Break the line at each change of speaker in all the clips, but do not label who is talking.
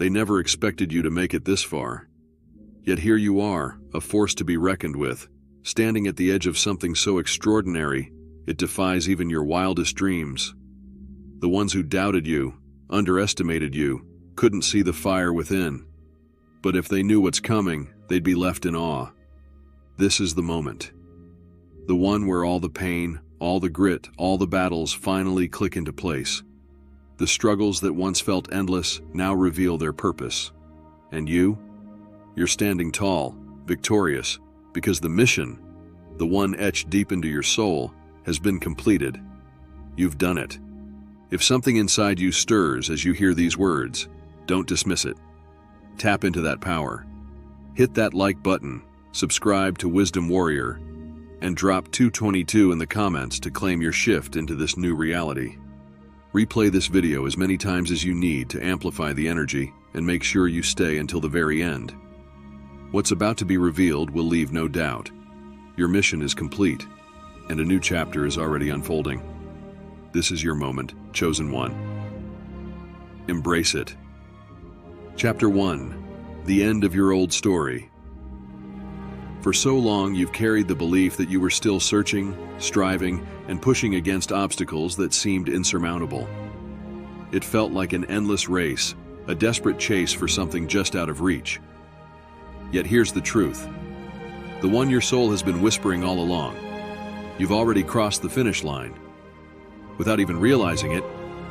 They never expected you to make it this far. Yet here you are, a force to be reckoned with, standing at the edge of something so extraordinary, it defies even your wildest dreams. The ones who doubted you, underestimated you, couldn't see the fire within. But if they knew what's coming, they'd be left in awe. This is the moment. The one where all the pain, all the grit, all the battles finally click into place. The struggles that once felt endless now reveal their purpose. And you're standing tall, victorious, because the mission, the one etched deep into your soul, has been completed. You've done it. If something inside you stirs as you hear these words, don't dismiss it. Tap into that power. Hit that like button, subscribe to Wisdom Warrior, and drop 222 in the comments to claim your shift into this new reality. Replay this video as many times as you need to amplify the energy and make sure you stay until the very end. What's about to be revealed will leave no doubt. Your mission is complete, and a new chapter is already unfolding. This is your moment, chosen one. Embrace it. Chapter 1. The end of your old story. For so long, you've carried the belief that you were still searching, striving, and pushing against obstacles that seemed insurmountable. It felt like an endless race, a desperate chase for something just out of reach. Yet here's the truth. The one your soul has been whispering all along. You've already crossed the finish line. Without even realizing it,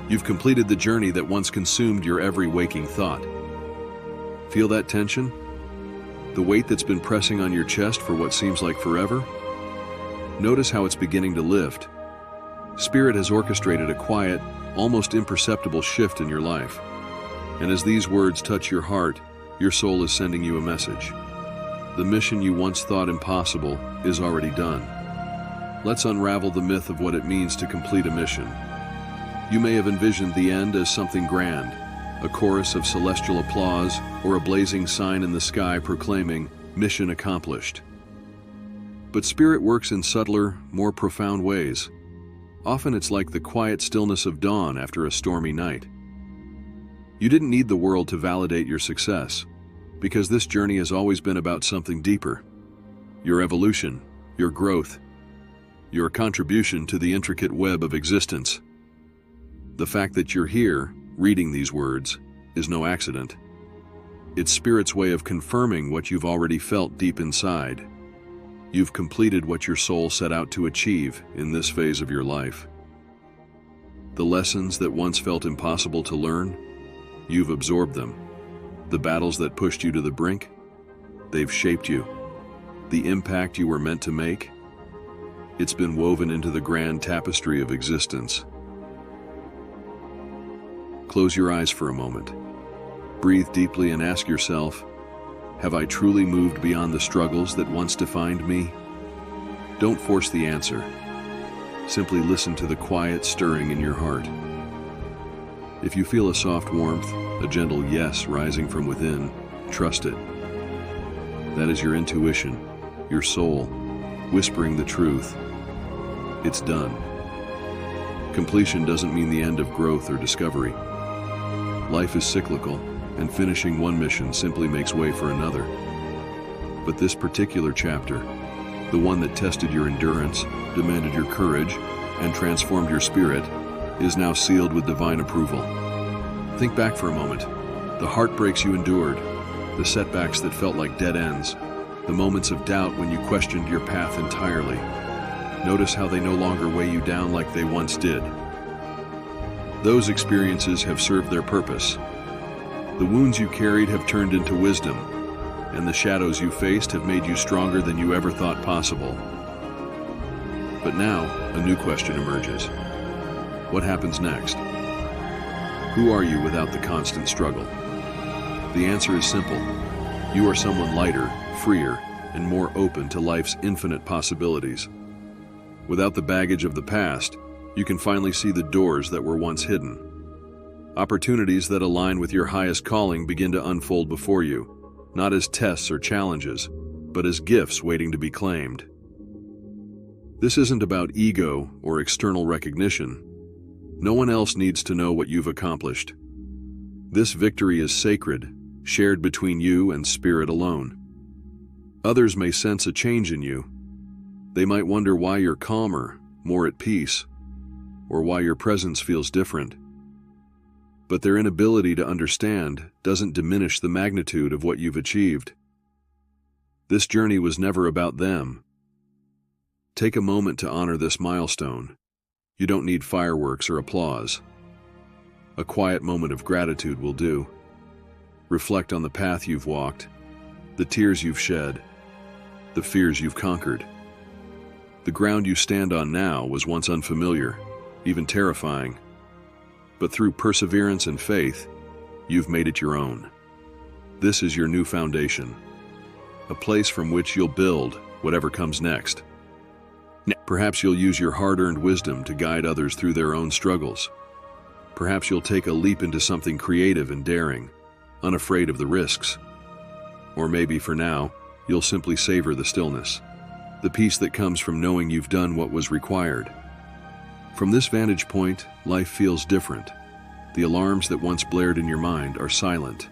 you've completed the journey that once consumed your every waking thought. Feel that tension? The weight that's been pressing on your chest for what seems like forever? Notice how it's beginning to lift. Spirit has orchestrated a quiet, almost imperceptible shift in your life. And as these words touch your heart, your soul is sending you a message. The mission you once thought impossible is already done. Let's unravel the myth of what it means to complete a mission. You may have envisioned the end as something grand, a chorus of celestial applause, or a blazing sign in the sky proclaiming, "Mission accomplished." But Spirit works in subtler, more profound ways. Often it's like the quiet stillness of dawn after a stormy night. You didn't need the world to validate your success, because this journey has always been about something deeper. Your evolution, your growth, your contribution to the intricate web of existence. The fact that you're here, reading these words, is no accident. It's Spirit's way of confirming what you've already felt deep inside. You've completed what your soul set out to achieve in this phase of your life. The lessons that once felt impossible to learn, you've absorbed them. The battles that pushed you to the brink, they've shaped you. The impact you were meant to make, it's been woven into the grand tapestry of existence. Close your eyes for a moment. Breathe deeply and ask yourself, have I truly moved beyond the struggles that once defined me? Don't force the answer. Simply listen to the quiet stirring in your heart. If you feel a soft warmth, a gentle yes rising from within, trust it. That is your intuition, your soul, whispering the truth. It's done. Completion doesn't mean the end of growth or discovery. Life is cyclical, and finishing one mission simply makes way for another. But this particular chapter, the one that tested your endurance, demanded your courage, and transformed your spirit, is now sealed with divine approval. Think back for a moment. The heartbreaks you endured, the setbacks that felt like dead ends, the moments of doubt when you questioned your path entirely. Notice how they no longer weigh you down like they once did. Those experiences have served their purpose. The wounds you carried have turned into wisdom, and the shadows you faced have made you stronger than you ever thought possible. But now, a new question emerges. What happens next? Who are you without the constant struggle? The answer is simple. You are someone lighter, freer, and more open to life's infinite possibilities. Without the baggage of the past, you can finally see the doors that were once hidden. Opportunities that align with your highest calling begin to unfold before you, not as tests or challenges, but as gifts waiting to be claimed. This isn't about ego or external recognition. No one else needs to know what you've accomplished. This victory is sacred, shared between you and Spirit alone. Others may sense a change in you. They might wonder why you're calmer, more at peace, or why your presence feels different. But their inability to understand doesn't diminish the magnitude of what you've achieved. This journey was never about them. Take a moment to honor this milestone. You don't need fireworks or applause. A quiet moment of gratitude will do. Reflect on the path you've walked, the tears you've shed, the fears you've conquered. The ground you stand on now was once unfamiliar, even terrifying. But through perseverance and faith, you've made it your own. This is your new foundation, a place from which you'll build whatever comes next. Perhaps you'll use your hard-earned wisdom to guide others through their own struggles. Perhaps you'll take a leap into something creative and daring, unafraid of the risks. Or maybe for now, you'll simply savor the stillness, the peace that comes from knowing you've done what was required. From this vantage point, life feels different. The alarms that once blared in your mind are silent.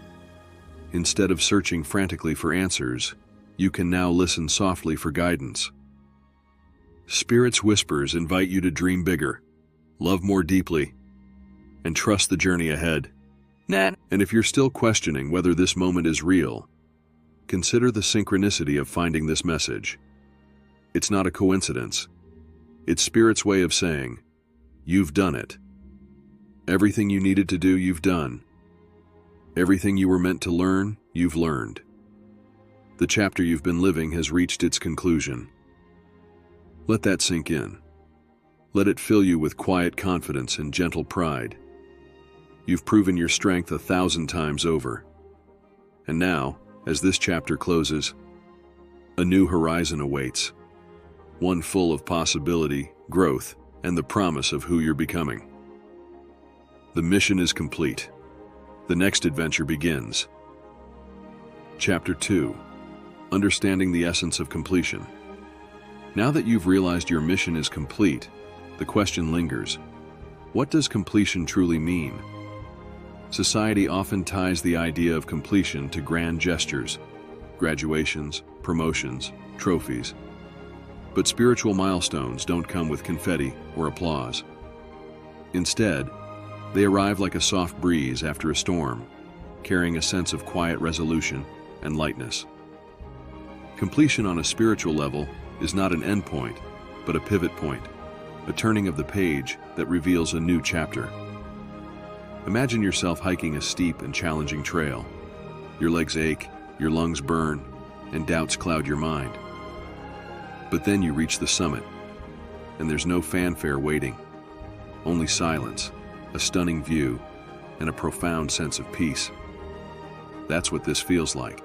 Instead of searching frantically for answers, you can now listen softly for guidance. Spirit's whispers invite you to dream bigger, love more deeply, and trust the journey ahead. And if you're still questioning whether this moment is real, consider the synchronicity of finding this message. It's not a coincidence. It's Spirit's way of saying, you've done it. Everything you needed to do, you've done. Everything you were meant to learn, you've learned. The chapter you've been living has reached its conclusion. Let that sink in. Let it fill you with quiet confidence and gentle pride. You've proven your strength 1,000 times over. And now, as this chapter closes, a new horizon awaits. One full of possibility, growth, and the promise of who you're becoming. The mission is complete. The next adventure begins. Chapter 2. Understanding the essence of completion. Now that you've realized your mission is complete, the question lingers. What does completion truly mean? Society often ties the idea of completion to grand gestures, graduations, promotions, trophies. But spiritual milestones don't come with confetti or applause. Instead, they arrive like a soft breeze after a storm, carrying a sense of quiet resolution and lightness. Completion on a spiritual level is not an endpoint, but a pivot point, a turning of the page that reveals a new chapter. Imagine yourself hiking a steep and challenging trail. Your legs ache, your lungs burn, and doubts cloud your mind. But then you reach the summit, and there's no fanfare waiting, only silence, a stunning view, and a profound sense of peace. That's what this feels like.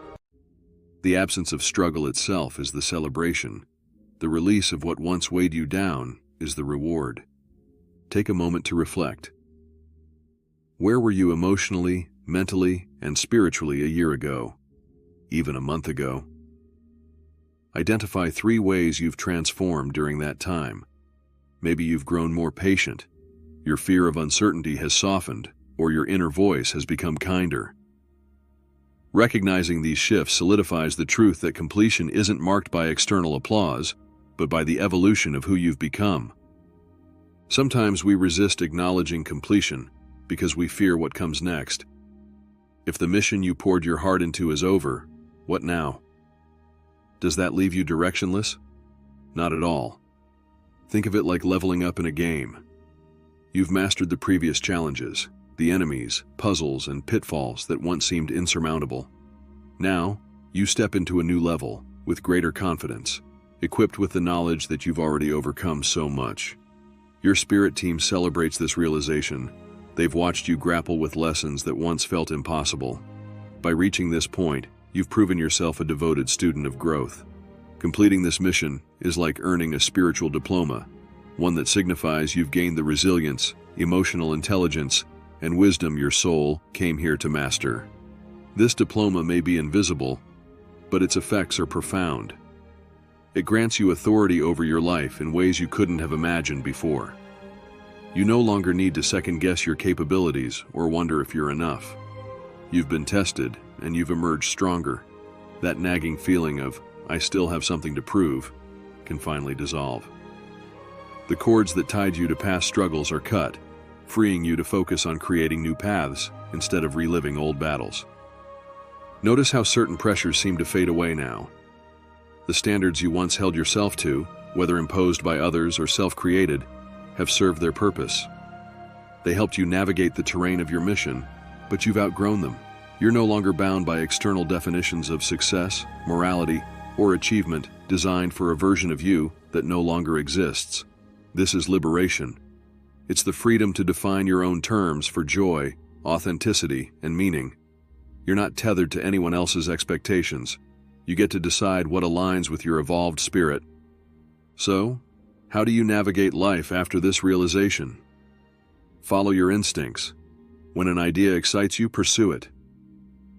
The absence of struggle itself is the celebration. The release of what once weighed you down is the reward. Take a moment to reflect. Where were you emotionally, mentally, and spiritually a year ago? Even a month ago? Identify 3 ways you've transformed during that time. Maybe you've grown more patient, your fear of uncertainty has softened, or your inner voice has become kinder. Recognizing these shifts solidifies the truth that completion isn't marked by external applause, but by the evolution of who you've become. Sometimes we resist acknowledging completion because we fear what comes next. If the mission you poured your heart into is over, what now? Does that leave you directionless? Not at all. Think of it like leveling up in a game. You've mastered the previous challenges, the enemies, puzzles, and pitfalls that once seemed insurmountable. Now, you step into a new level, with greater confidence, equipped with the knowledge that you've already overcome so much. Your spirit team celebrates this realization. They've watched you grapple with lessons that once felt impossible. By reaching this point, you've proven yourself a devoted student of growth. Completing this mission is like earning a spiritual diploma, one that signifies you've gained the resilience, emotional intelligence, and wisdom your soul came here to master. This diploma may be invisible, but its effects are profound. It grants you authority over your life in ways you couldn't have imagined before. You no longer need to second-guess your capabilities or wonder if you're enough. You've been tested, and you've emerged stronger. That nagging feeling of, "I still have something to prove," can finally dissolve. The cords that tied you to past struggles are cut, freeing you to focus on creating new paths instead of reliving old battles. Notice how certain pressures seem to fade away now. The standards you once held yourself to, whether imposed by others or self-created, have served their purpose. They helped you navigate the terrain of your mission, but you've outgrown them. You're no longer bound by external definitions of success, morality, or achievement designed for a version of you that no longer exists. This is liberation. It's the freedom to define your own terms for joy, authenticity, and meaning. You're not tethered to anyone else's expectations. You get to decide what aligns with your evolved spirit. So, how do you navigate life after this realization? Follow your instincts. When an idea excites you, pursue it.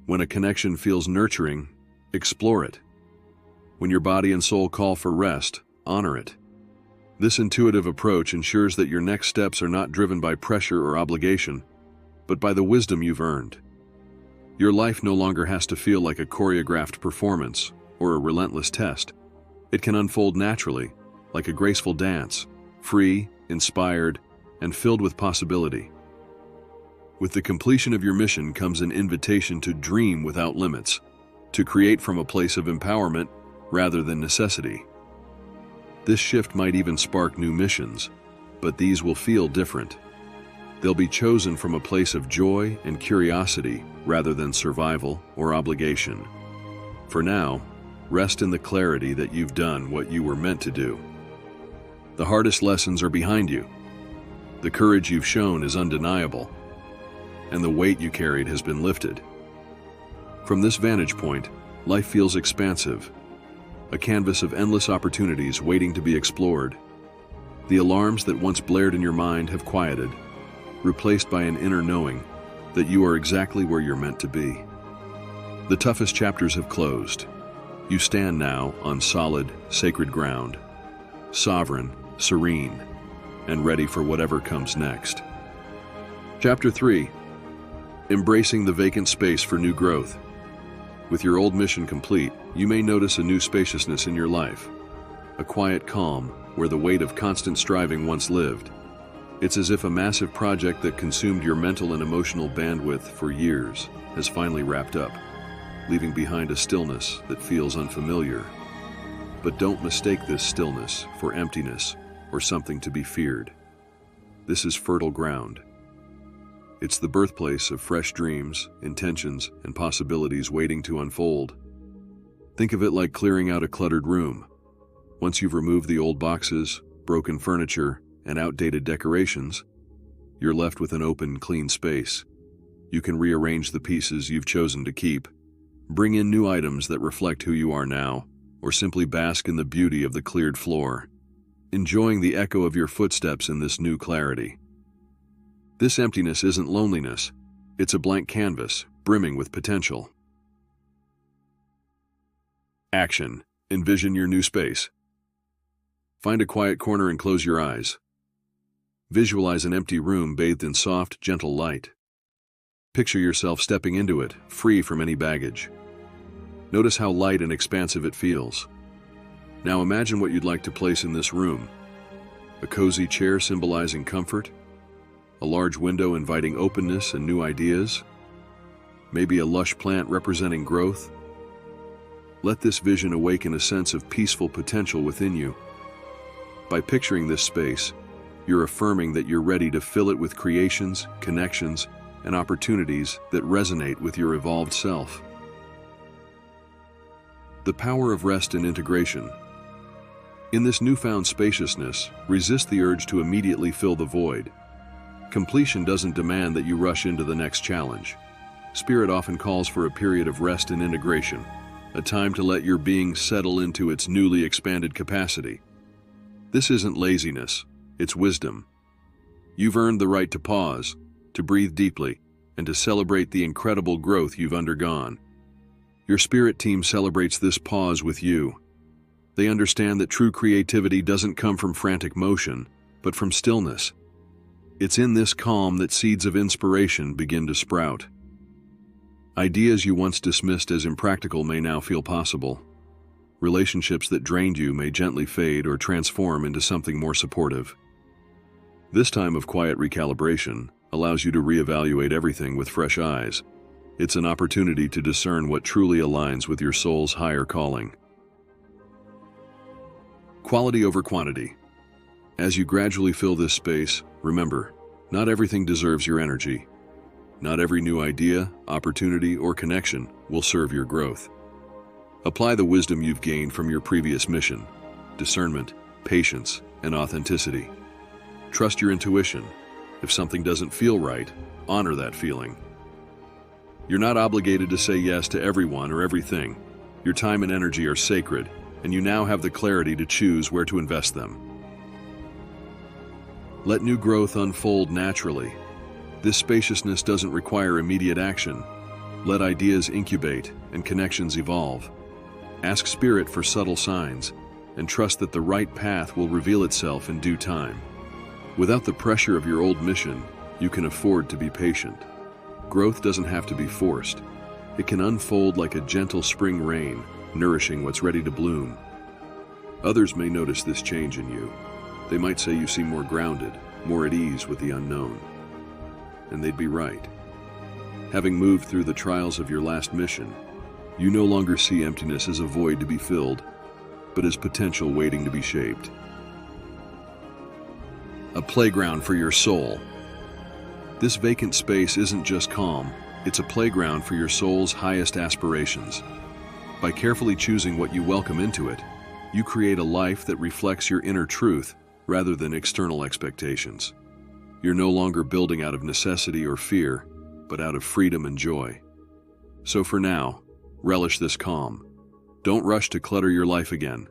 When a connection feels nurturing, explore it. When your body and soul call for rest, honor it. This intuitive approach ensures that your next steps are not driven by pressure or obligation, but by the wisdom you've earned. Your life no longer has to feel like a choreographed performance or a relentless test. It can unfold naturally, like a graceful dance, free, inspired, and filled with possibility. With the completion of your mission comes an invitation to dream without limits, to create from a place of empowerment rather than necessity. This shift might even spark new missions, but these will feel different. They'll be chosen from a place of joy and curiosity rather than survival or obligation. For now, rest in the clarity that you've done what you were meant to do. The hardest lessons are behind you. The courage you've shown is undeniable, and the weight you carried has been lifted. From this vantage point, life feels expansive, a canvas of endless opportunities waiting to be explored. The alarms that once blared in your mind have quieted, replaced by an inner knowing that you are exactly where you're meant to be. The toughest chapters have closed. You stand now on solid, sacred ground, sovereign, serene, and ready for whatever comes next. Chapter 3. Embracing the vacant space for new growth. With your old mission complete, you may notice a new spaciousness in your life, a quiet calm where the weight of constant striving once lived. It's as if a massive project that consumed your mental and emotional bandwidth for years has finally wrapped up, leaving behind a stillness that feels unfamiliar. But don't mistake this stillness for emptiness or something to be feared. This is fertile ground. It's the birthplace of fresh dreams, intentions, and possibilities waiting to unfold. Think of it like clearing out a cluttered room. Once you've removed the old boxes, broken furniture, and outdated decorations, you're left with an open, clean space. You can rearrange the pieces you've chosen to keep, bring in new items that reflect who you are now, or simply bask in the beauty of the cleared floor, enjoying the echo of your footsteps in this new clarity. This emptiness isn't loneliness, it's a blank canvas, brimming with potential. Action. Envision your new space. Find a quiet corner and close your eyes. Visualize an empty room bathed in soft, gentle light. Picture yourself stepping into it, free from any baggage. Notice how light and expansive it feels. Now imagine what you'd like to place in this room. A cozy chair symbolizing comfort, a large window inviting openness and new ideas, maybe a lush plant representing growth. Let this vision awaken a sense of peaceful potential within you. By picturing this space, you're affirming that you're ready to fill it with creations, connections, and opportunities that resonate with your evolved self. The power of rest and integration. In this newfound spaciousness, resist the urge to immediately fill the void. Completion doesn't demand that you rush into the next challenge. Spirit often calls for a period of rest and integration, a time to let your being settle into its newly expanded capacity. This isn't laziness, it's wisdom. You've earned the right to pause, to breathe deeply, and to celebrate the incredible growth you've undergone. Your spirit team celebrates this pause with you. They understand that true creativity doesn't come from frantic motion, but from stillness. It's in this calm that seeds of inspiration begin to sprout. Ideas you once dismissed as impractical may now feel possible. Relationships that drained you may gently fade or transform into something more supportive. This time of quiet recalibration allows you to reevaluate everything with fresh eyes. It's an opportunity to discern what truly aligns with your soul's higher calling. Quality over quantity. As you gradually fill this space, remember, not everything deserves your energy. Not every new idea, opportunity, or connection will serve your growth. Apply the wisdom you've gained from your previous mission: discernment, patience, and authenticity. Trust your intuition. If something doesn't feel right, honor that feeling. You're not obligated to say yes to everyone or everything. Your time and energy are sacred, and you now have the clarity to choose where to invest them. Let new growth unfold naturally. This spaciousness doesn't require immediate action. Let ideas incubate and connections evolve. Ask Spirit for subtle signs, and trust that the right path will reveal itself in due time. Without the pressure of your old mission, you can afford to be patient. Growth doesn't have to be forced. It can unfold like a gentle spring rain, nourishing what's ready to bloom. Others may notice this change in you. They might say you seem more grounded, more at ease with the unknown. And they'd be right. Having moved through the trials of your last mission, you no longer see emptiness as a void to be filled, but as potential waiting to be shaped. A playground for your soul. This vacant space isn't just calm, it's a playground for your soul's highest aspirations. By carefully choosing what you welcome into it, you create a life that reflects your inner truth rather than external expectations. You're no longer building out of necessity or fear, but out of freedom and joy. So for now, relish this calm. Don't rush to clutter your life again.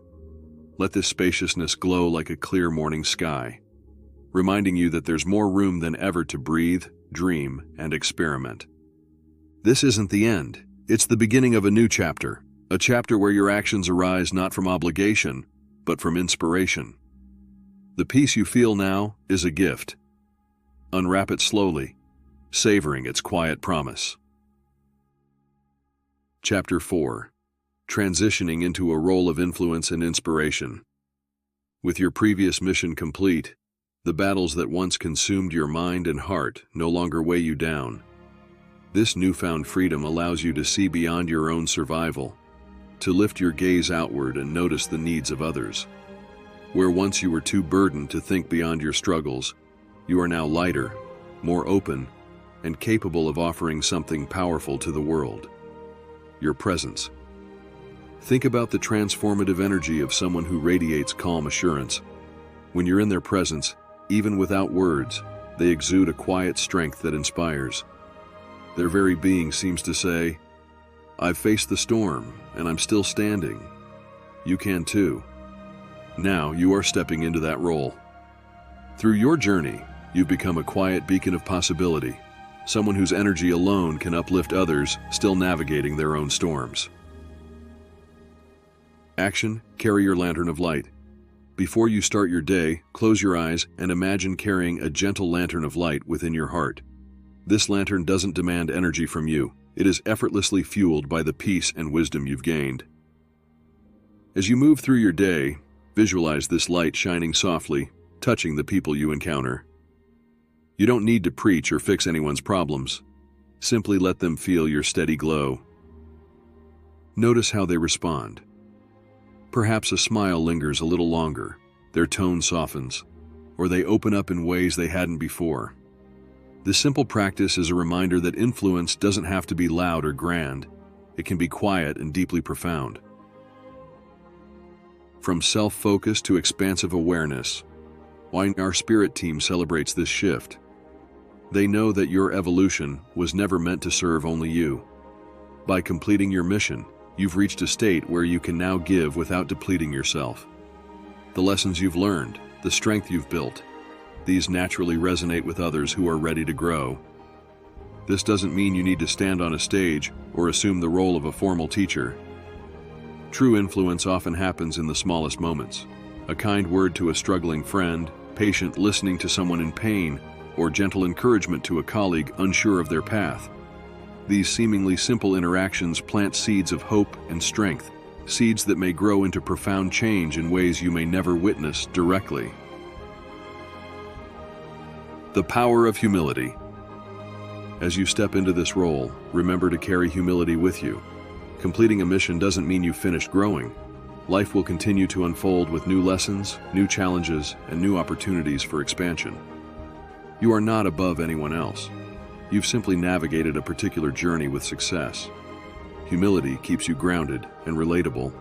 Let this spaciousness glow like a clear morning sky, reminding you that there's more room than ever to breathe, dream, and experiment. This isn't the end. It's the beginning of a new chapter, a chapter where your actions arise not from obligation, but from inspiration. The peace you feel now is a gift. Unwrap it slowly, savoring its quiet promise. Chapter 4. Transitioning into a role of influence and inspiration. With your previous mission complete, the battles that once consumed your mind and heart no longer weigh you down. This newfound freedom allows you to see beyond your own survival, to lift your gaze outward and notice the needs of others. Where once you were too burdened to think beyond your struggles, you are now lighter, more open, and capable of offering something powerful to the world: your presence. Think about the transformative energy of someone who radiates calm assurance. When you're in their presence, even without words, they exude a quiet strength that inspires. Their very being seems to say, "I've faced the storm, and I'm still standing. You can too." Now you are stepping into that role. Through your journey, you've become a quiet beacon of possibility, someone whose energy alone can uplift others still navigating their own storms. Action: carry your lantern of light. Before you start your day, close your eyes and imagine carrying a gentle lantern of light within your heart. This lantern doesn't demand energy from you. It is effortlessly fueled by the peace and wisdom you've gained. As you move through your day, visualize this light shining softly, touching the people you encounter. You don't need to preach or fix anyone's problems. Simply let them feel your steady glow. Notice how they respond. Perhaps a smile lingers a little longer, their tone softens, or they open up in ways they hadn't before. This simple practice is a reminder that influence doesn't have to be loud or grand. It can be quiet and deeply profound. From self-focus to expansive awareness, our spirit team celebrates this shift. They know that your evolution was never meant to serve only you. By completing your mission, you've reached a state where you can now give without depleting yourself. The lessons you've learned, the strength you've built, these naturally resonate with others who are ready to grow. This doesn't mean you need to stand on a stage or assume the role of a formal teacher. True influence often happens in the smallest moments. A kind word to a struggling friend, patient listening to someone in pain, or gentle encouragement to a colleague unsure of their path. These seemingly simple interactions plant seeds of hope and strength, seeds that may grow into profound change in ways you may never witness directly. The power of humility. As you step into this role, remember to carry humility with you. Completing a mission doesn't mean you finished growing. Life will continue to unfold with new lessons, new challenges, and new opportunities for expansion. You are not above anyone else. You've simply navigated a particular journey with success. Humility keeps you grounded and relatable.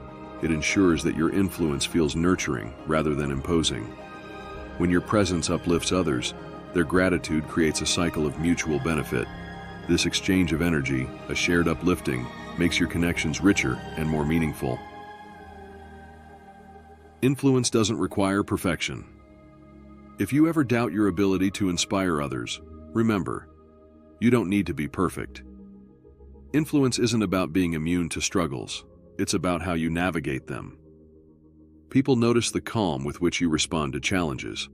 It ensures that your influence feels nurturing rather than imposing. When your presence uplifts others, their gratitude creates a cycle of mutual benefit. This exchange of energy, a shared uplifting, makes your connections richer and more meaningful. Influence doesn't require perfection. If you ever doubt your ability to inspire others, remember, you don't need to be perfect. Influence isn't about being immune to struggles. It's about how you navigate them. People notice the calm with which you respond to challenges,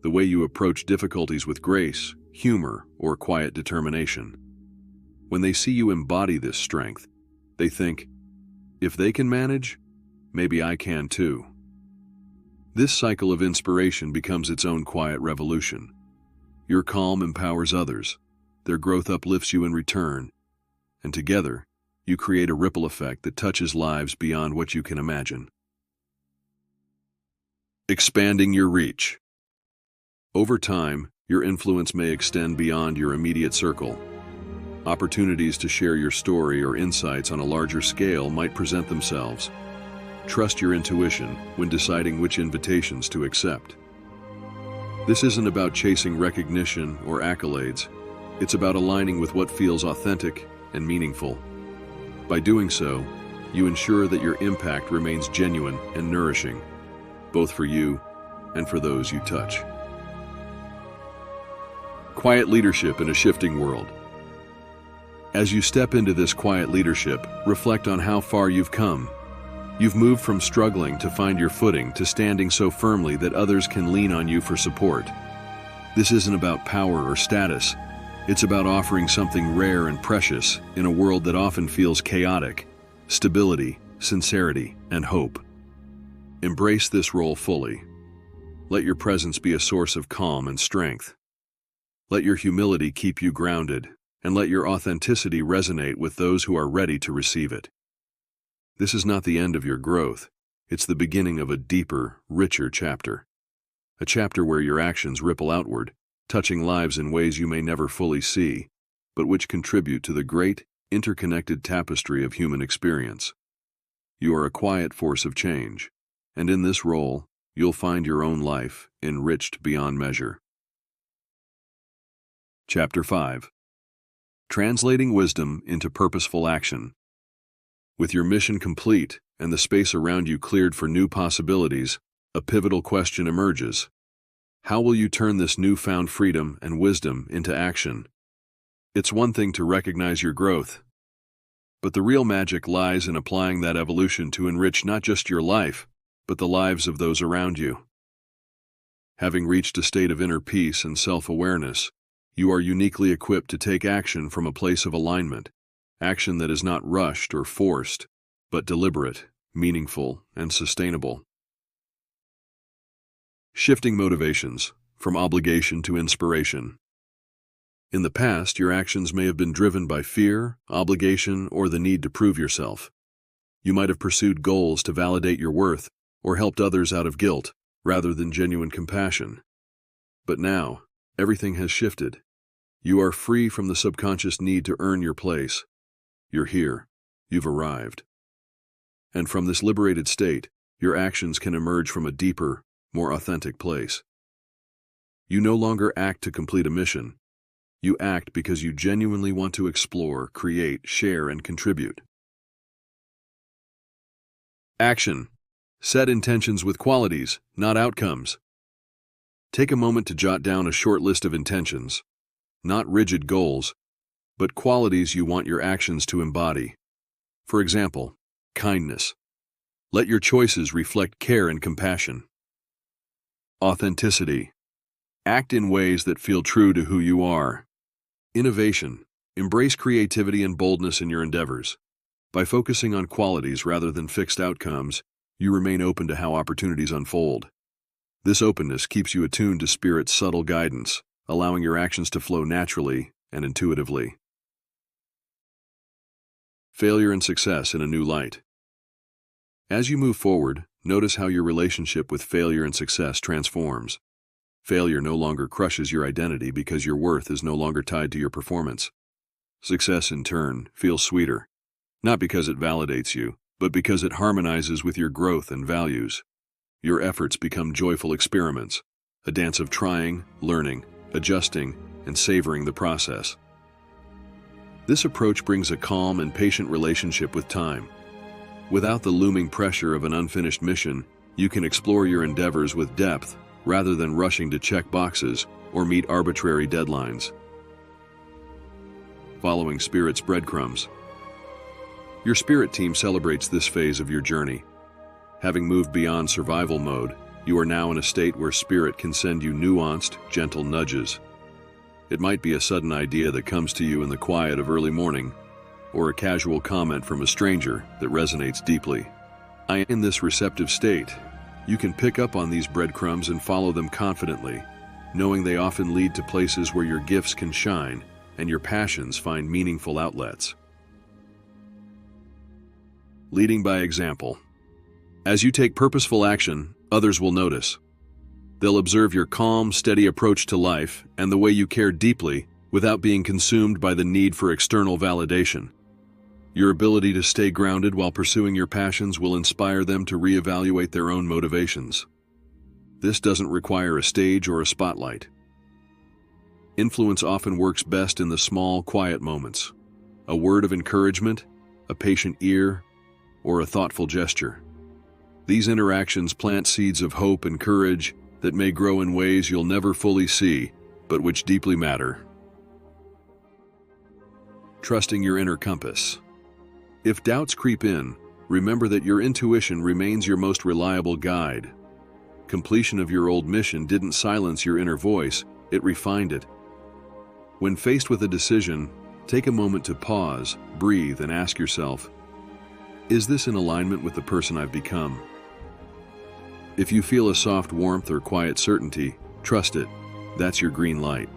the way you approach difficulties with grace, humor, or quiet determination. When they see you embody this strength, they think, if they can manage, maybe I can too. This cycle of inspiration becomes its own quiet revolution. Your calm empowers others, their growth uplifts you in return, and together, you create a ripple effect that touches lives beyond what you can imagine. Expanding your reach. Over time, your influence may extend beyond your immediate circle. Opportunities to share your story or insights on a larger scale might present themselves. Trust your intuition when deciding which invitations to accept. This isn't about chasing recognition or accolades. It's about aligning with what feels authentic and meaningful. By doing so, you ensure that your impact remains genuine and nourishing, both for you and for those you touch. Quiet leadership in a shifting world. As you step into this quiet leadership, reflect on how far you've come. You've moved from struggling to find your footing to standing so firmly that others can lean on you for support. This isn't about power or status. It's about offering something rare and precious in a world that often feels chaotic: stability, sincerity, and hope. Embrace this role fully. Let your presence be a source of calm and strength. Let your humility keep you grounded, and let your authenticity resonate with those who are ready to receive it. This is not the end of your growth. It's the beginning of a deeper, richer chapter. A chapter where your actions ripple outward, touching lives in ways you may never fully see, but which contribute to the great, interconnected tapestry of human experience. You are a quiet force of change, and in this role, you'll find your own life enriched beyond measure. Chapter 5. Translating wisdom into purposeful action. With your mission complete and the space around you cleared for new possibilities, a pivotal question emerges. How will you turn this newfound freedom and wisdom into action? It's one thing to recognize your growth, but the real magic lies in applying that evolution to enrich not just your life, but the lives of those around you. Having reached a state of inner peace and self-awareness, you are uniquely equipped to take action from a place of alignment, action that is not rushed or forced, but deliberate, meaningful, and sustainable. Shifting motivations, from obligation to inspiration. In the past, your actions may have been driven by fear, obligation, or the need to prove yourself. You might have pursued goals to validate your worth or helped others out of guilt, rather than genuine compassion. But now, everything has shifted. You are free from the subconscious need to earn your place. You're here. You've arrived. And from this liberated state, your actions can emerge from a deeper, more authentic place. You no longer act to complete a mission. You act because you genuinely want to explore, create, share, and contribute. Action. Set intentions with qualities, not outcomes. Take a moment to jot down a short list of intentions, not rigid goals, but qualities you want your actions to embody. For example, kindness. Let your choices reflect care and compassion. Authenticity. Act in ways that feel true to who you are. Innovation. Embrace creativity and boldness in your endeavors. By focusing on qualities rather than fixed outcomes, you remain open to how opportunities unfold. This openness keeps you attuned to Spirit's subtle guidance, allowing your actions to flow naturally and intuitively. Failure and success in a new light. As you move forward, notice how your relationship with failure and success transforms. Failure no longer crushes your identity because your worth is no longer tied to your performance. Success, in turn, feels sweeter, not because it validates you, but because it harmonizes with your growth and values. Your efforts become joyful experiments, a dance of trying, learning, adjusting, and savoring the process. This approach brings a calm and patient relationship with time. Without the looming pressure of an unfinished mission, you can explore your endeavors with depth rather than rushing to check boxes or meet arbitrary deadlines. Following Spirit's breadcrumbs. Your Spirit team celebrates this phase of your journey. Having moved beyond survival mode, you are now in a state where Spirit can send you nuanced, gentle nudges. It might be a sudden idea that comes to you in the quiet of early morning, or a casual comment from a stranger that resonates deeply. In this receptive state, you can pick up on these breadcrumbs and follow them confidently, knowing they often lead to places where your gifts can shine and your passions find meaningful outlets. Leading by example. As you take purposeful action, others will notice. They'll observe your calm, steady approach to life and the way you care deeply without being consumed by the need for external validation. Your ability to stay grounded while pursuing your passions will inspire them to reevaluate their own motivations. This doesn't require a stage or a spotlight. Influence often works best in the small, quiet moments. A word of encouragement, a patient ear, or a thoughtful gesture. These interactions plant seeds of hope and courage that may grow in ways you'll never fully see, but which deeply matter. Trusting your inner compass. If doubts creep in, remember that your intuition remains your most reliable guide. Completion of your old mission didn't silence your inner voice, it refined it. When faced with a decision, take a moment to pause, breathe, and ask yourself, is this in alignment with the person I've become? If you feel a soft warmth or quiet certainty, trust it. That's your green light.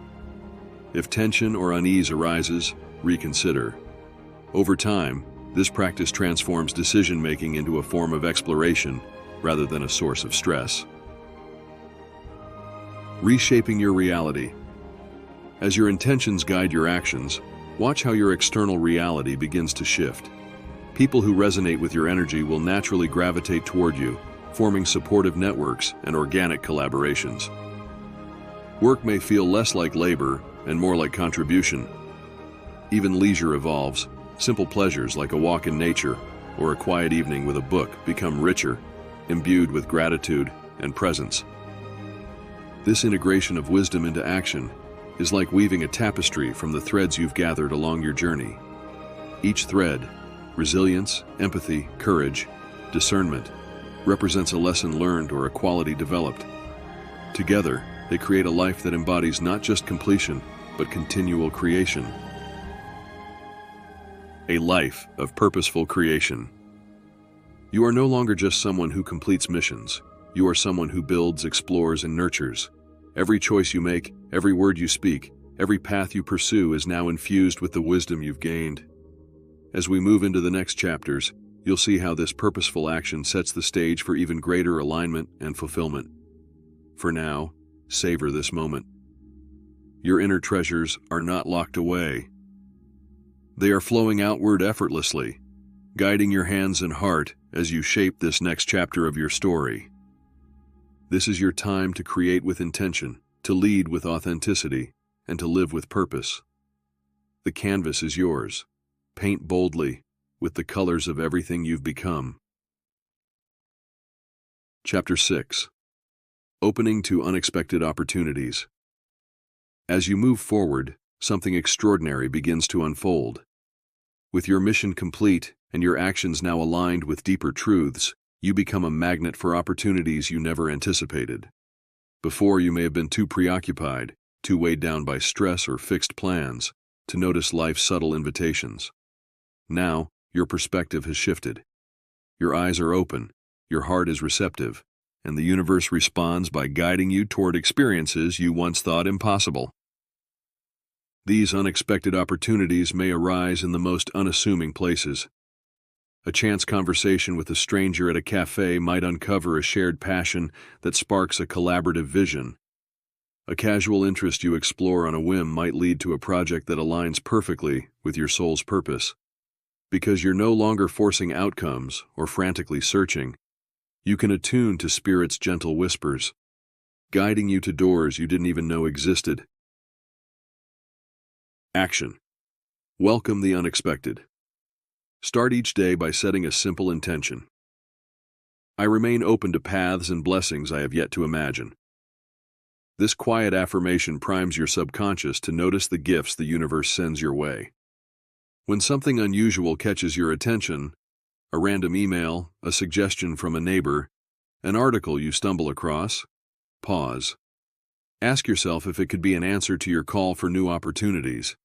If tension or unease arises, reconsider. Over time, this practice transforms decision-making into a form of exploration rather than a source of stress. Reshaping your reality. As your intentions guide your actions, watch how your external reality begins to shift. People who resonate with your energy will naturally gravitate toward you, forming supportive networks and organic collaborations. Work may feel less like labor and more like contribution. Even leisure evolves. Simple pleasures like a walk in nature or a quiet evening with a book become richer, imbued with gratitude and presence. This integration of wisdom into action is like weaving a tapestry from the threads you've gathered along your journey. Each thread, resilience, empathy, courage, discernment, represents a lesson learned or a quality developed. Together, they create a life that embodies not just completion, but continual creation. A life of purposeful creation. You are no longer just someone who completes missions. You are someone who builds, explores, and nurtures. Every choice you make, every word you speak, every path you pursue is now infused with the wisdom you've gained. As we move into the next chapters, you'll see how this purposeful action sets the stage for even greater alignment and fulfillment. For now, savor this moment. Your inner treasures are not locked away. They are flowing outward effortlessly, guiding your hands and heart as you shape this next chapter of your story. This is your time to create with intention, to lead with authenticity, and to live with purpose. The canvas is yours. Paint boldly, with the colors of everything you've become. Chapter 6. Opening to Unexpected Opportunities. As you move forward, something extraordinary begins to unfold. With your mission complete and your actions now aligned with deeper truths, you become a magnet for opportunities you never anticipated. Before, you may have been too preoccupied, too weighed down by stress or fixed plans, to notice life's subtle invitations. Now, your perspective has shifted. Your eyes are open, your heart is receptive, and the universe responds by guiding you toward experiences you once thought impossible. These unexpected opportunities may arise in the most unassuming places. A chance conversation with a stranger at a cafe might uncover a shared passion that sparks a collaborative vision. A casual interest you explore on a whim might lead to a project that aligns perfectly with your soul's purpose. Because you're no longer forcing outcomes or frantically searching, you can attune to Spirit's gentle whispers, guiding you to doors you didn't even know existed. Action. Welcome the unexpected. Start each day by setting a simple intention. I remain open to paths and blessings I have yet to imagine. This quiet affirmation primes your subconscious to notice the gifts the universe sends your way. When something unusual catches your attention, a random email, a suggestion from a neighbor, an article you stumble across, pause. Ask yourself if it could be an answer to your call for new opportunities.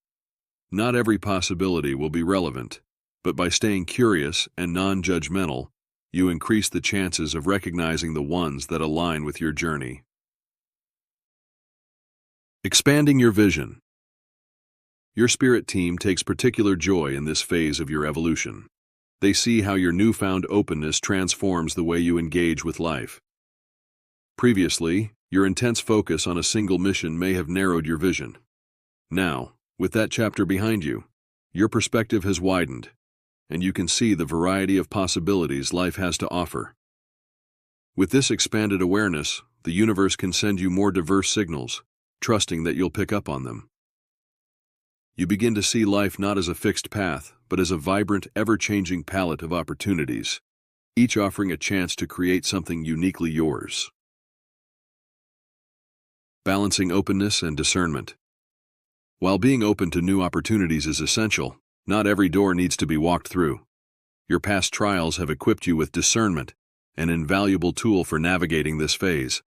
Not every possibility will be relevant, but by staying curious and non-judgmental, you increase the chances of recognizing the ones that align with your journey. Expanding your vision. Your spirit team takes particular joy in this phase of your evolution. They see how your newfound openness transforms the way you engage with life. Previously, your intense focus on a single mission may have narrowed your vision. Now, with that chapter behind you, your perspective has widened, and you can see the variety of possibilities life has to offer. With this expanded awareness, the universe can send you more diverse signals, trusting that you'll pick up on them. You begin to see life not as a fixed path, but as a vibrant, ever-changing palette of opportunities, each offering a chance to create something uniquely yours. Balancing openness and discernment. While being open to new opportunities is essential, not every door needs to be walked through. Your past trials have equipped you with discernment, an invaluable tool for navigating this phase.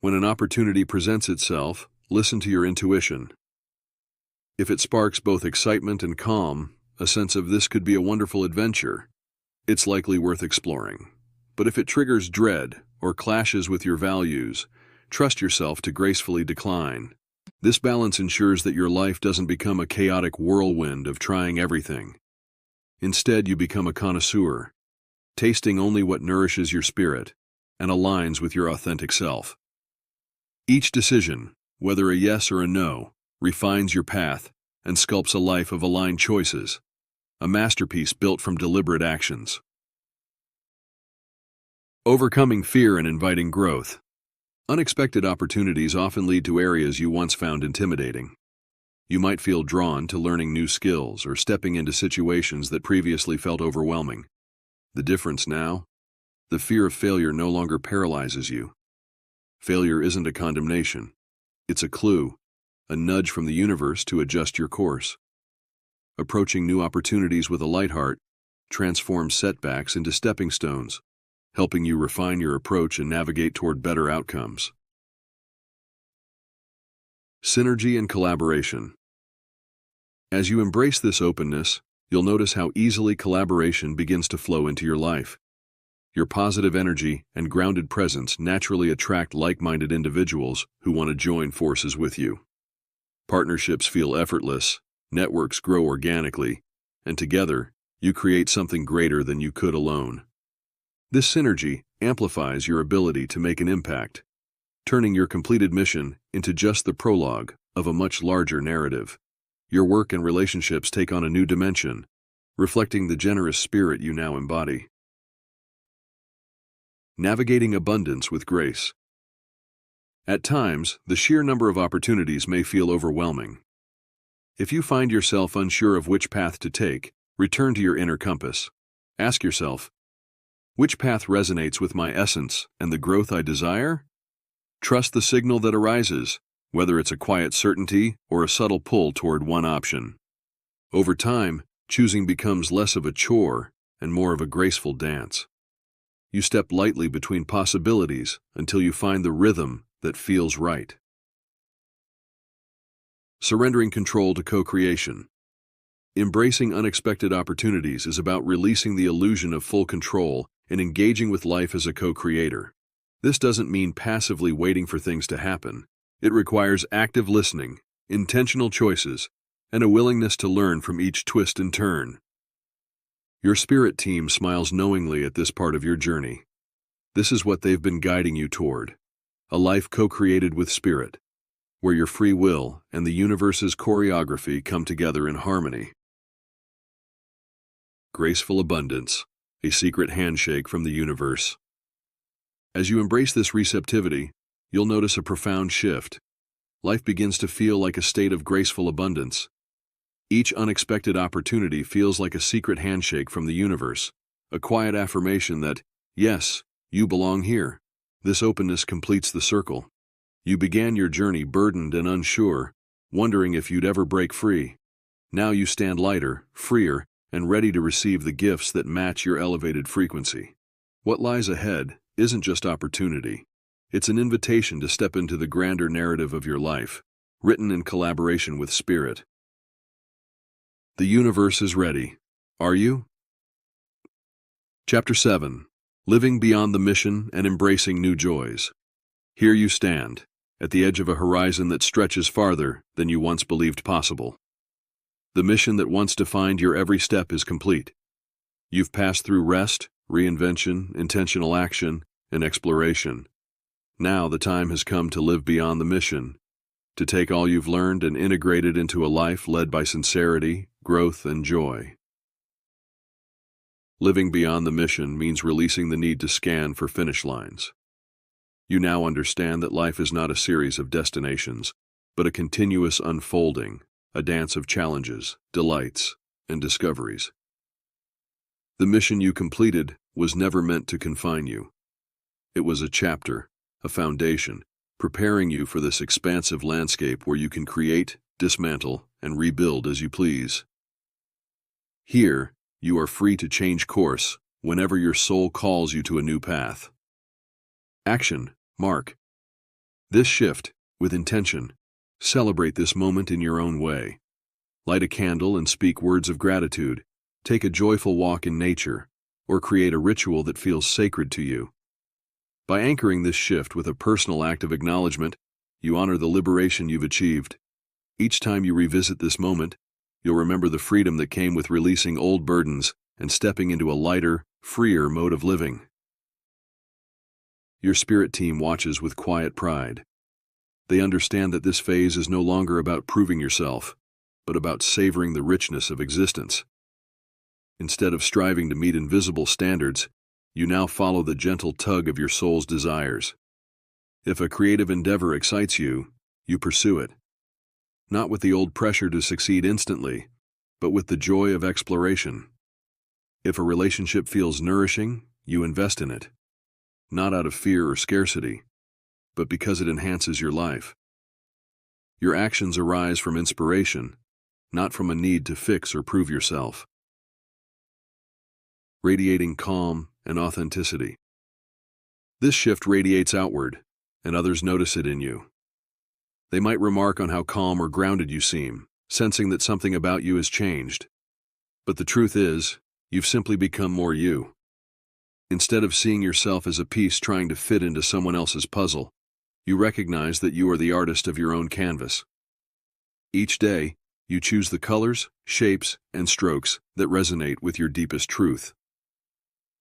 When an opportunity presents itself, listen to your intuition. If it sparks both excitement and calm, a sense of this could be a wonderful adventure, it's likely worth exploring. But if it triggers dread or clashes with your values, trust yourself to gracefully decline. This balance ensures that your life doesn't become a chaotic whirlwind of trying everything. Instead, you become a connoisseur, tasting only what nourishes your spirit and aligns with your authentic self. Each decision, whether a yes or a no, refines your path and sculpts a life of aligned choices, a masterpiece built from deliberate actions. Overcoming fear and inviting growth. Unexpected opportunities often lead to areas you once found intimidating. You might feel drawn to learning new skills or stepping into situations that previously felt overwhelming. The difference now? The fear of failure no longer paralyzes you. Failure isn't a condemnation. It's a clue, a nudge from the universe to adjust your course. Approaching new opportunities with a light heart transforms setbacks into stepping stones, helping you refine your approach and navigate toward better outcomes. Synergy and collaboration. As you embrace this openness, you'll notice how easily collaboration begins to flow into your life. Your positive energy and grounded presence naturally attract like-minded individuals who want to join forces with you. Partnerships feel effortless, networks grow organically, and together, you create something greater than you could alone. This synergy amplifies your ability to make an impact, turning your completed mission into just the prologue of a much larger narrative. Your work and relationships take on a new dimension, reflecting the generous spirit you now embody. Navigating abundance with grace. At times, the sheer number of opportunities may feel overwhelming. If you find yourself unsure of which path to take, return to your inner compass. Ask yourself, which path resonates with my essence and the growth I desire? Trust the signal that arises, whether it's a quiet certainty or a subtle pull toward one option. Over time, choosing becomes less of a chore and more of a graceful dance. You step lightly between possibilities until you find the rhythm that feels right. surrendering control to co-creation. Embracing unexpected opportunities is about releasing the illusion of full control and engaging with life as a co-creator. This doesn't mean passively waiting for things to happen. It requires active listening, intentional choices, and a willingness to learn from each twist and turn. Your spirit team smiles knowingly at this part of your journey. This is what they've been guiding you toward: a life co-created with spirit, where your free will and the universe's choreography come together in harmony. Graceful abundance, a secret handshake from the universe. As you embrace this receptivity, you'll notice a profound shift. Life begins to feel like a state of graceful abundance. Each unexpected opportunity feels like a secret handshake from the universe, a quiet affirmation that, yes, you belong here. This openness completes the circle. You began your journey burdened and unsure, wondering if you'd ever break free. Now you stand lighter, freer, and ready to receive the gifts that match your elevated frequency. What lies ahead isn't just opportunity. It's an invitation to step into the grander narrative of your life, written in collaboration with Spirit. The universe is ready. Are you? Chapter 7. Living Beyond the Mission and Embracing New Joys. Here you stand, at the edge of a horizon that stretches farther than you once believed possible. The mission that once defined your every step is complete. You've passed through rest, reinvention, intentional action, and exploration. Now the time has come to live beyond the mission, to take all you've learned and integrate it into a life led by sincerity, growth, and joy. Living beyond the mission means releasing the need to scan for finish lines. You now understand that life is not a series of destinations, but a continuous unfolding, a dance of challenges, delights, and discoveries. The mission you completed was never meant to confine you. It was a chapter, a foundation, preparing you for this expansive landscape where you can create, dismantle, and rebuild as you please. Here, you are free to change course whenever your soul calls you to a new path. Action, mark this shift with intention. Celebrate this moment in your own way. Light a candle and speak words of gratitude. Take a joyful walk in nature, or create a ritual that feels sacred to you. By anchoring this shift with a personal act of acknowledgement, you honor the liberation you've achieved. Each time you revisit this moment, you'll remember the freedom that came with releasing old burdens and stepping into a lighter, freer mode of living. Your spirit team watches with quiet pride. They understand that this phase is no longer about proving yourself, but about savoring the richness of existence. Instead of striving to meet invisible standards, you now follow the gentle tug of your soul's desires. If a creative endeavor excites you, you pursue it. Not with the old pressure to succeed instantly, but with the joy of exploration. If a relationship feels nourishing, you invest in it. Not out of fear or scarcity, but because it enhances your life. Your actions arise from inspiration, not from a need to fix or prove yourself. Radiating calm and authenticity. This shift radiates outward, and others notice it in you. They might remark on how calm or grounded you seem, sensing that something about you has changed. But the truth is, you've simply become more you. Instead of seeing yourself as a piece trying to fit into someone else's puzzle, you recognize that you are the artist of your own canvas. Each day, you choose the colors, shapes, and strokes that resonate with your deepest truth.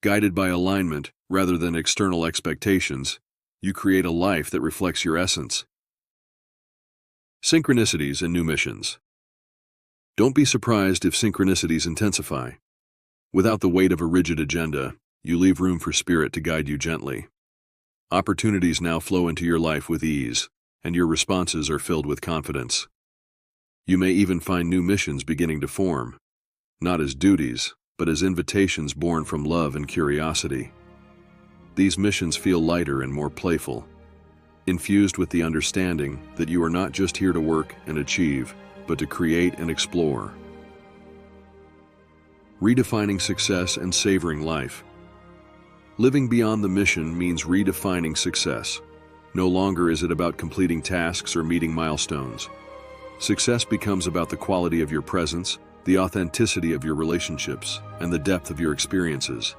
Guided by alignment rather than external expectations, you create a life that reflects your essence. Synchronicities and new missions. Don't be surprised if synchronicities intensify. Without the weight of a rigid agenda, you leave room for spirit to guide you gently. Opportunities now flow into your life with ease, and your responses are filled with confidence. You may even find new missions beginning to form, not as duties, but as invitations born from love and curiosity. These missions feel lighter and more playful, infused with the understanding that you are not just here to work and achieve, but to create and explore. Redefining success and savoring life. Living beyond the mission means redefining success. No longer is it about completing tasks or meeting milestones. Success becomes about the quality of your presence, the authenticity of your relationships, and the depth of your experiences.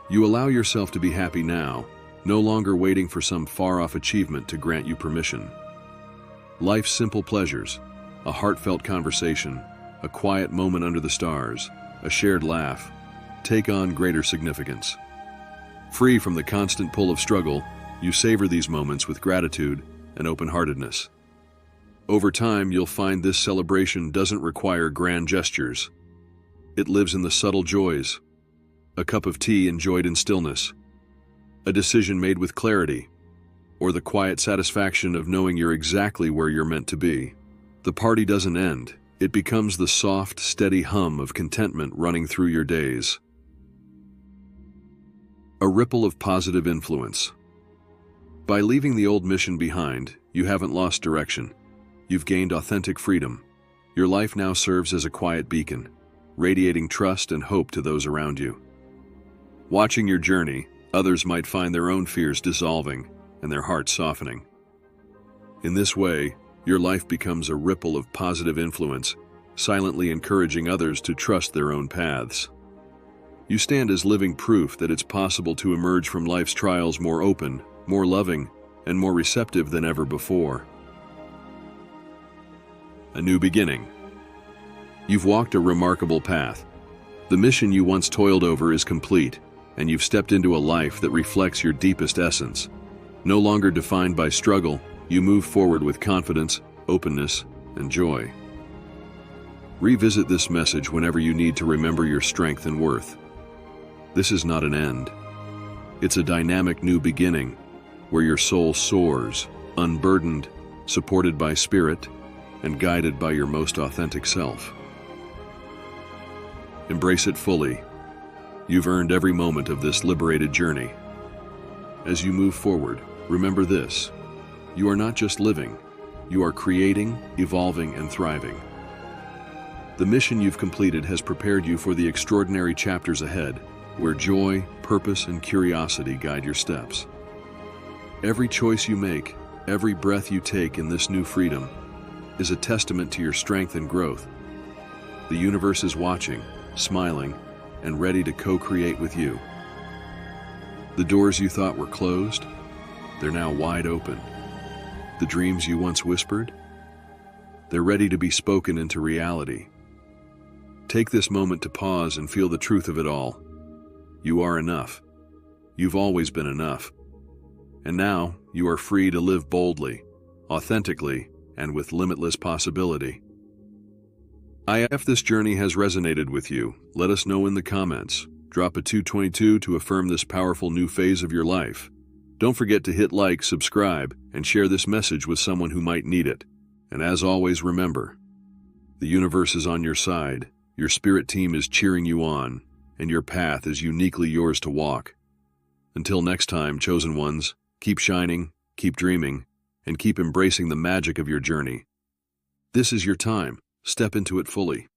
You allow yourself to be happy now, no longer waiting for some far-off achievement to grant you permission. Life's simple pleasures, a heartfelt conversation, a quiet moment under the stars, a shared laugh, take on greater significance. Free from the constant pull of struggle, you savor these moments with gratitude and open-heartedness. Over time, you'll find this celebration doesn't require grand gestures. It lives in the subtle joys. A cup of tea enjoyed in stillness, a decision made with clarity, or the quiet satisfaction of knowing you're exactly where you're meant to be. The party doesn't end. It becomes the soft, steady hum of contentment running through your days. A ripple of positive influence. By leaving the old mission behind, you haven't lost direction. You've gained authentic freedom. Your life now serves as a quiet beacon, radiating trust and hope to those around you. Watching your journey, others might find their own fears dissolving and their hearts softening. In this way, your life becomes a ripple of positive influence, silently encouraging others to trust their own paths. You stand as living proof that it's possible to emerge from life's trials more open, more loving, and more receptive than ever before. A new beginning. You've walked a remarkable path. The mission you once toiled over is complete, and you've stepped into a life that reflects your deepest essence. No longer defined by struggle, you move forward with confidence, openness, and joy. Revisit this message whenever you need to remember your strength and worth. This is not an end. It's a dynamic new beginning, where your soul soars, unburdened, supported by spirit, and guided by your most authentic self. Embrace it fully. You've earned every moment of this liberated journey. As you move forward, remember this: you are not just living, you are creating, evolving, and thriving. The mission you've completed has prepared you for the extraordinary chapters ahead, where joy, purpose, and curiosity guide your steps. Every choice you make, every breath you take in this new freedom, is a testament to your strength and growth. The universe is watching, smiling, and ready to co-create with you. The doors you thought were closed, they're now wide open. The dreams you once whispered, they're ready to be spoken into reality. Take this moment to pause and feel the truth of it all. You are enough. You've always been enough. And now, you are free to live boldly, authentically, and with limitless possibility. If this journey has resonated with you, let us know in the comments. Drop a 222 to affirm this powerful new phase of your life. Don't forget to hit like, subscribe, and share this message with someone who might need it. And as always, remember, the universe is on your side, your spirit team is cheering you on, and your path is uniquely yours to walk. Until next time, chosen ones, keep shining, keep dreaming, and keep embracing the magic of your journey. This is your time. Step into it fully.